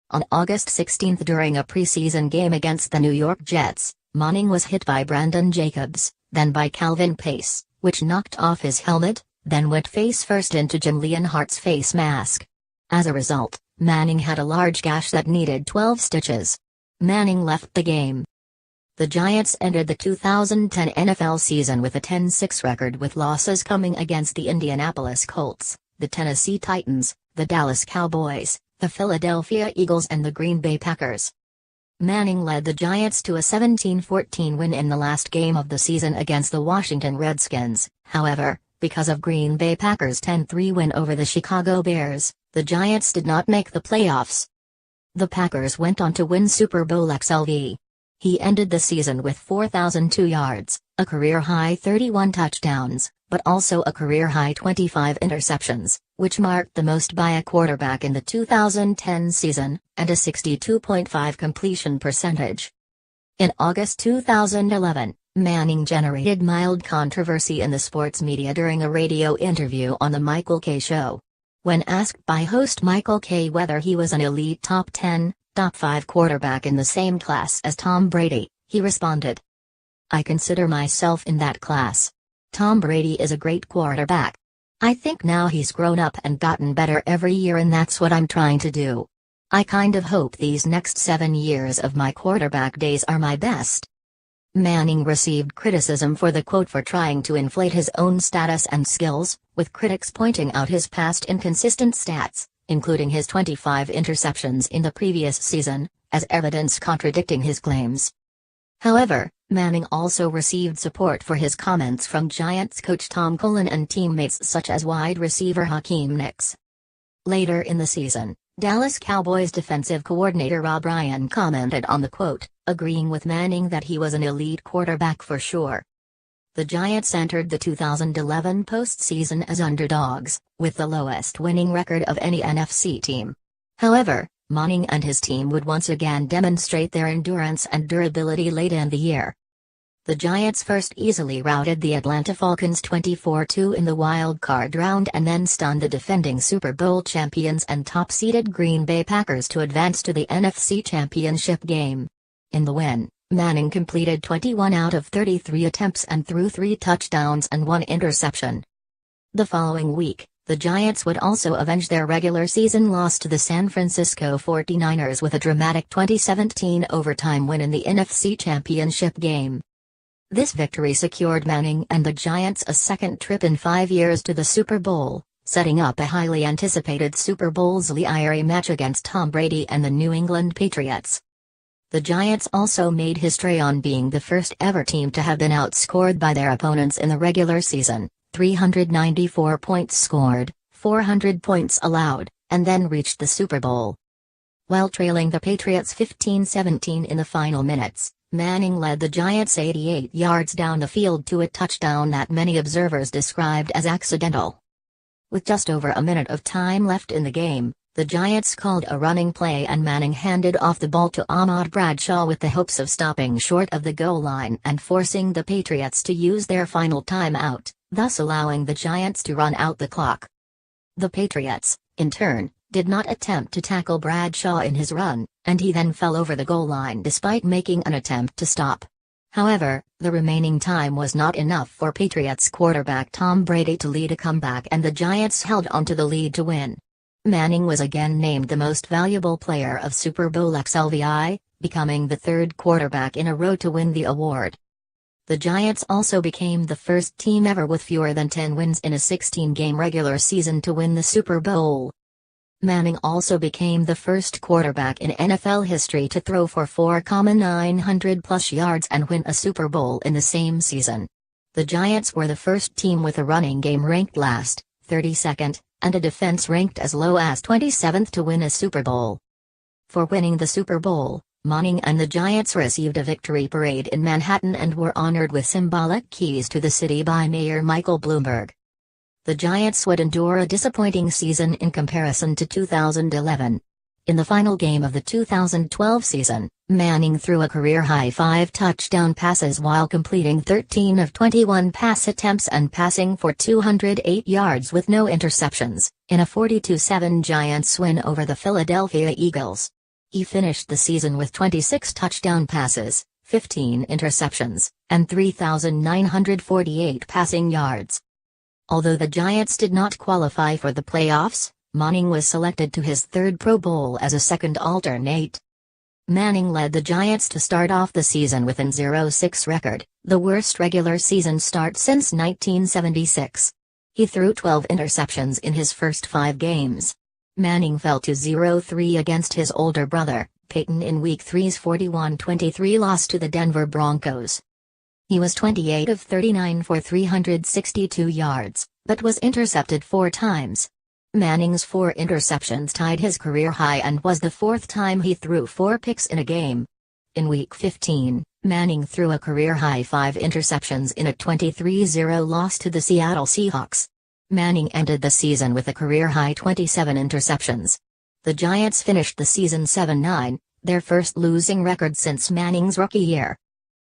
On August 16 during a preseason game against the New York Jets, Manning was hit by Brandon Jacobs, then by Calvin Pace, which knocked off his helmet, then went face first into Jim Leonhard's face mask. As a result, Manning had a large gash that needed 12 stitches. Manning left the game. The Giants ended the 2010 NFL season with a 10-6 record, with losses coming against the Indianapolis Colts, the Tennessee Titans, the Dallas Cowboys, the Philadelphia Eagles and the Green Bay Packers. Manning led the Giants to a 17-14 win in the last game of the season against the Washington Redskins. However, because of Green Bay Packers' 10-3 win over the Chicago Bears, the Giants did not make the playoffs. The Packers went on to win Super Bowl XLV. He ended the season with 4,002 yards, a career-high 31 touchdowns, but also a career-high 25 interceptions, which marked the most by a quarterback in the 2010 season, and a 62.5 completion percentage. In August 2011, Manning generated mild controversy in the sports media during a radio interview on The Michael Kay Show. When asked by host Michael Kay whether he was an elite top 10, top 5 quarterback in the same class as Tom Brady, he responded, "I consider myself in that class. Tom Brady is a great quarterback. I think now he's grown up and gotten better every year, and that's what I'm trying to do. I kind of hope these next 7 years of my quarterback days are my best." Manning received criticism for the quote for trying to inflate his own status and skills, with critics pointing out his past inconsistent stats, including his 25 interceptions in the previous season, as evidence contradicting his claims. However, Manning also received support for his comments from Giants coach Tom Coughlin and teammates such as wide receiver Hakeem Nicks. Later in the season, Dallas Cowboys defensive coordinator Rob Ryan commented on the quote, agreeing with Manning that he was an elite quarterback for sure. The Giants entered the 2011 postseason as underdogs, with the lowest winning record of any NFC team. However, Manning and his team would once again demonstrate their endurance and durability late in the year. The Giants first easily routed the Atlanta Falcons 24-2 in the wild card round and then stunned the defending Super Bowl champions and top-seeded Green Bay Packers to advance to the NFC Championship game. In the win, Manning completed 21 out of 33 attempts and threw 3 touchdowns and 1 interception. The following week, the Giants would also avenge their regular season loss to the San Francisco 49ers with a dramatic 2017 overtime win in the NFC Championship game. This victory secured Manning and the Giants a second trip in 5 years to the Super Bowl, setting up a highly anticipated Super Bowl's Leary match against Tom Brady and the New England Patriots. The Giants also made history on being the first ever team to have been outscored by their opponents in the regular season, 394 points scored, 400 points allowed, and then reached the Super Bowl. While trailing the Patriots 15-17 in the final minutes, Manning led the Giants 88 yards down the field to a touchdown that many observers described as accidental. With just over a minute of time left in the game, the Giants called a running play and Manning handed off the ball to Ahmad Bradshaw with the hopes of stopping short of the goal line and forcing the Patriots to use their final timeout, thus allowing the Giants to run out the clock. The Patriots, in turn, did not attempt to tackle Bradshaw in his run, and he then fell over the goal line despite making an attempt to stop. However, the remaining time was not enough for Patriots quarterback Tom Brady to lead a comeback, and the Giants held onto the lead to win. Manning was again named the most valuable player of Super Bowl XLV, becoming the third quarterback in a row to win the award. The Giants also became the first team ever with fewer than 10 wins in a 16-game regular season to win the Super Bowl. Manning also became the first quarterback in NFL history to throw for 900+ yards and win a Super Bowl in the same season. The Giants were the first team with a running game ranked last, 32nd, and a defense ranked as low as 27th to win a Super Bowl. For winning the Super Bowl, Manning and the Giants received a victory parade in Manhattan and were honored with symbolic keys to the city by Mayor Michael Bloomberg. The Giants would endure a disappointing season in comparison to 2011. In the final game of the 2012 season, Manning threw a career-high 5 touchdown passes while completing 13 of 21 pass attempts and passing for 208 yards with no interceptions, in a 42-7 Giants win over the Philadelphia Eagles. He finished the season with 26 touchdown passes, 15 interceptions, and 3,948 passing yards. Although the Giants did not qualify for the playoffs, Manning was selected to his third Pro Bowl as a second alternate. Manning led the Giants to start off the season with an 0-6 record, the worst regular season start since 1976. He threw 12 interceptions in his first 5 games. Manning fell to 0-3 against his older brother, Peyton, in Week 3's 41-23 loss to the Denver Broncos. He was 28 of 39 for 362 yards, but was intercepted 4 times. Manning's 4 interceptions tied his career high and was the 4th time he threw 4 picks in a game. In Week 15, Manning threw a career-high 5 interceptions in a 23-0 loss to the Seattle Seahawks. Manning ended the season with a career-high 27 interceptions. The Giants finished the season 7-9, their first losing record since Manning's rookie year.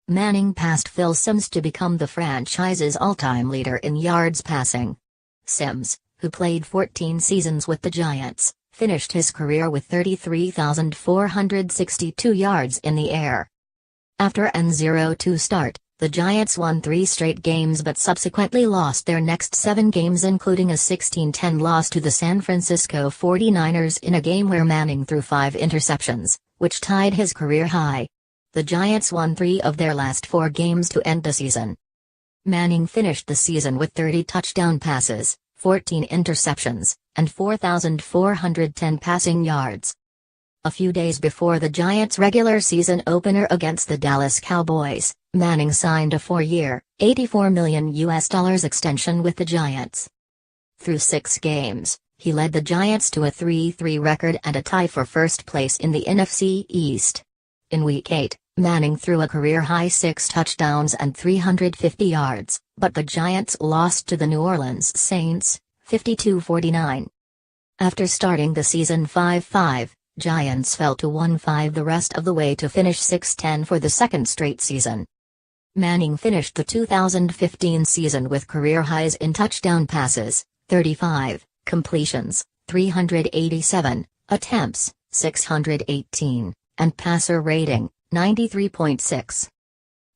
Manning passed Phil Simms to become the franchise's all-time leader in yards passing. Simms, who played 14 seasons with the Giants, finished his career with 33,462 yards in the air. After an 0-2 start, the Giants won 3 straight games but subsequently lost their next 7 games, including a 16-10 loss to the San Francisco 49ers in a game where Manning threw 5 interceptions, which tied his career high. The Giants won 3 of their last 4 games to end the season. Manning finished the season with 30 touchdown passes, 14 interceptions, and 4,410 passing yards. A few days before the Giants' regular season opener against the Dallas Cowboys, Manning signed a 4-year, $84 million extension with the Giants. Through 6 games, he led the Giants to a 3-3 record and a tie for first place in the NFC East. In Week 8, Manning threw a career-high 6 touchdowns and 350 yards, but the Giants lost to the New Orleans Saints, 52-49. After starting the season 5-5, Giants fell to 1-5 the rest of the way to finish 6-10 for the second straight season. Manning finished the 2015 season with career highs in touchdown passes, 35, completions, 387, attempts, 618, and passer rating, 93.6.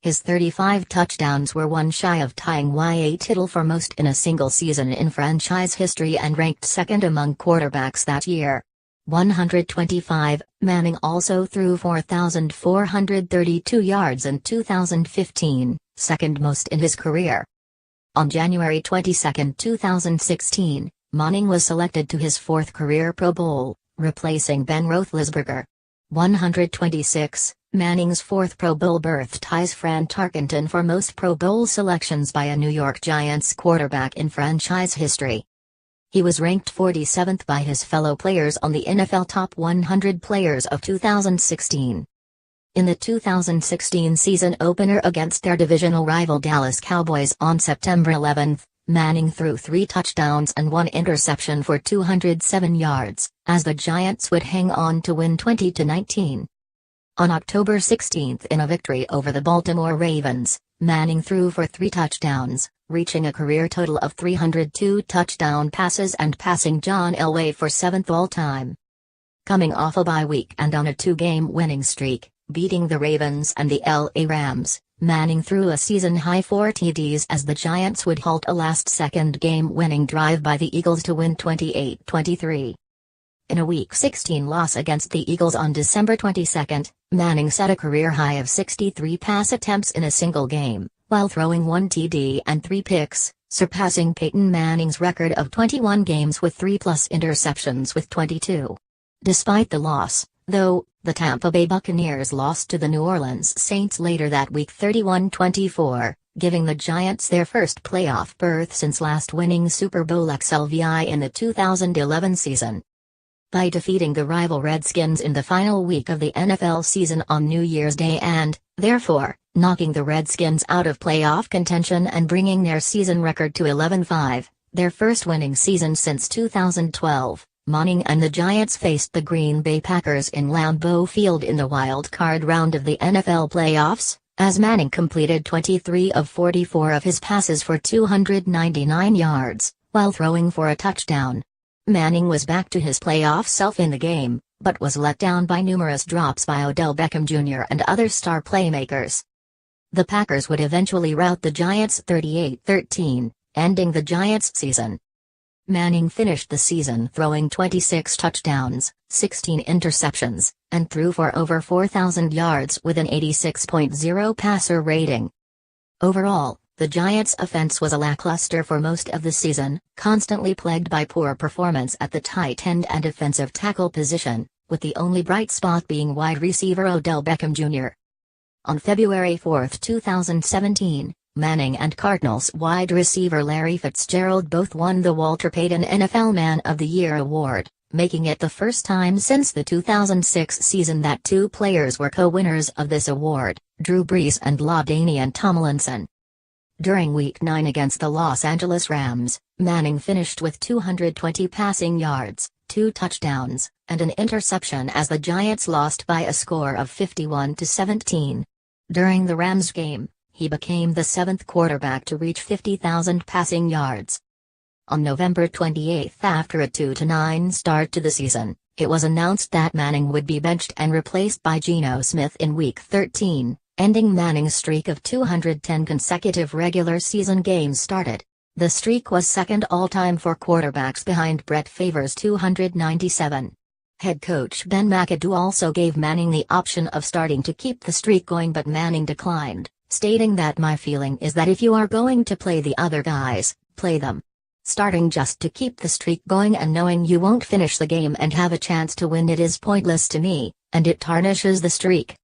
His 35 touchdowns were one shy of tying Y.A. Tittle for most in a single season in franchise history and ranked second among quarterbacks that year. 125, Manning also threw 4,432 yards in 2015, second most in his career. On January 22, 2016, Manning was selected to his 4th career Pro Bowl, replacing Ben Roethlisberger. 126, Manning's 4th Pro Bowl berth ties Fran Tarkenton for most Pro Bowl selections by a New York Giants quarterback in franchise history. He was ranked 47th by his fellow players on the NFL Top 100 Players of 2016. In the 2016 season opener against their divisional rival Dallas Cowboys on September 11, Manning threw 3 touchdowns and 1 interception for 207 yards, as the Giants would hang on to win 20-19. On October 16 in a victory over the Baltimore Ravens, Manning threw for 3 touchdowns, reaching a career total of 302 touchdown passes and passing John Elway for 7th all-time. Coming off a bye week and on a 2-game winning streak, beating the Ravens and the LA Rams, Manning threw a season-high 4 TDs as the Giants would halt a last-second game-winning drive by the Eagles to win 28-23. In a Week 16 loss against the Eagles on December 22, Manning set a career high of 63 pass attempts in a single game, while throwing 1 TD and 3 picks, surpassing Peyton Manning's record of 21 games with 3+ interceptions with 22. Despite the loss, though, the Tampa Bay Buccaneers lost to the New Orleans Saints later that week 31-24, giving the Giants their first playoff berth since last winning Super Bowl XLV in the 2011 season. By defeating the rival Redskins in the final week of the NFL season on New Year's Day and, therefore, knocking the Redskins out of playoff contention and bringing their season record to 11-5, their first winning season since 2012, Manning and the Giants faced the Green Bay Packers in Lambeau Field in the wild card round of the NFL playoffs, as Manning completed 23 of 44 of his passes for 299 yards, while throwing for a touchdown. Manning was back to his playoff self in the game, but was let down by numerous drops by Odell Beckham Jr. and other star playmakers. The Packers would eventually rout the Giants 38-13, ending the Giants' season. Manning finished the season throwing 26 touchdowns, 16 interceptions, and threw for over 4,000 yards with an 86.0 passer rating. Overall, the Giants' offense was a lackluster for most of the season, constantly plagued by poor performance at the tight end and defensive tackle position, with the only bright spot being wide receiver Odell Beckham Jr. On February 4, 2017, Manning and Cardinals wide receiver Larry Fitzgerald both won the Walter Payton NFL Man of the Year award, making it the first time since the 2006 season that two players were co-winners of this award, Drew Brees and LaDainian Tomlinson. During Week 9 against the Los Angeles Rams, Manning finished with 220 passing yards, 2 touchdowns, and an interception as the Giants lost by a score of 51-17. During the Rams game, he became the 7th quarterback to reach 50,000 passing yards. On November 28, after a 2-9 start to the season, it was announced that Manning would be benched and replaced by Geno Smith in Week 13, ending Manning's streak of 210 consecutive regular season games started. The streak was second all-time for quarterbacks behind Brett Favre's 297. Head coach Ben McAdoo also gave Manning the option of starting to keep the streak going, but Manning declined, stating that "My feeling is that if you are going to play the other guys, play them. Starting just to keep the streak going and knowing you won't finish the game and have a chance to win it is pointless to me, and it tarnishes the streak."